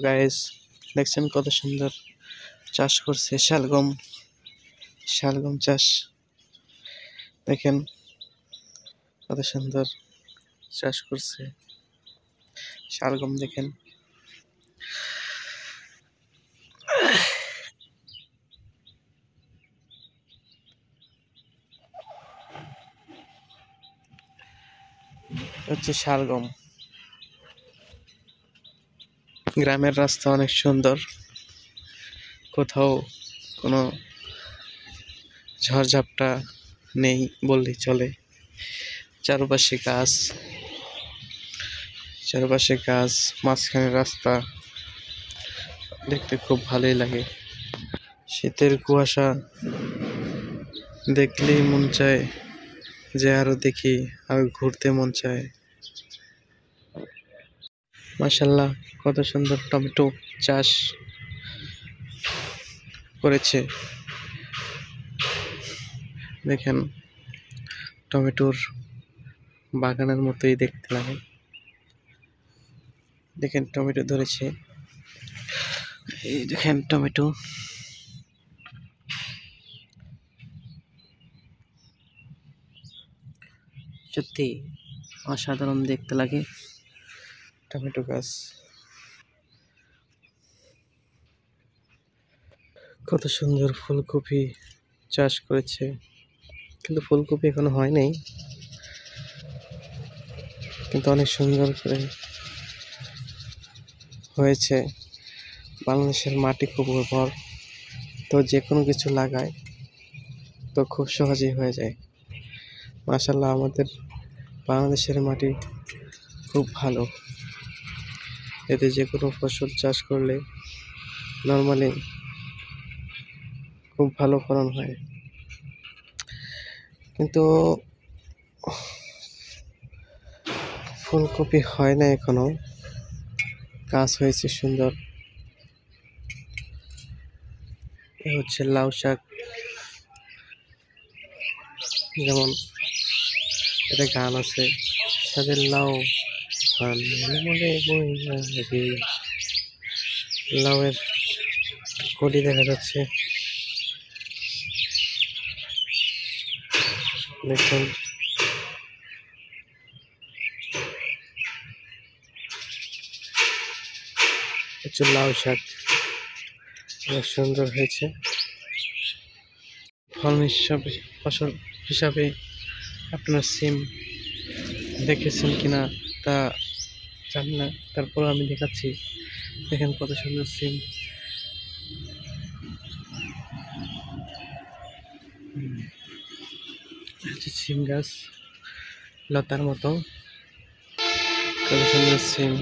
Guys, দেখছেন কত সুন্দর চাষ করছে শালগম। শালগম চাষ দেখেন কত সুন্দর চাষ করছে শালগম। দেখেন হচ্ছে শালগম। গ্রামের রাস্তা অনেক সুন্দর, কোথাও কোনো ঝড়ঝাপটা নেই বললেই চলে। চারপাশে গাছ, মাঝখানে রাস্তা, দেখতে খুব ভালোই লাগে। শীতের কুয়াশা দেখলেই মন চায় যে আরো দেখি, আর ঘুরতে মন চায়। মাশাআল্লাহ, কত সুন্দর টমেটো চাষ করেছে। দেখেন টমেটোর বাগানের মতোই দেখতে লাগে। দেখেন টমেটো ধরেছে, এই দেখেন টমেটো। সত্যি অসাধারণ দেখতে লাগে টমেটো গাছ। কত সুন্দর ফুলকপি চাষ করেছে, কিন্তু ফুলকপি এখনো হয় নাই, কিন্তু অনেক সুন্দর করে হয়েছে। বাংলাদেশের মাটি খুব উর্বর, তো যে কোনো কিছু লাগায় তো খুব সহজেই হয়ে যায়। মাশাআল্লাহ, আমাদের বাংলাদেশের মাটি খুব ভালো, এতে যে কোনো ফসল চাষ করলে নর্মালি খুব ভালো ফলন হয়। কিন্তু ফুলকপি হয় না এখনো, গাছ হয়েছে সুন্দর। এ হচ্ছে লাউ শাক, যেমন এটা গান আছে, সাদের লাউ মনে মনে লাউয়ের কলি দেখা যাচ্ছে। দেখুন হচ্ছে লাউ শাক, অনেক সুন্দর হয়েছে। ফসল হিসাবে আপনার সিম দেখেছেন কিনা তা জানি না, তারপরও আমি দেখাচ্ছি। দেখেন কত সুন্দর সিম। সিম গাছ লতার মতো, কত সুন্দর সিম।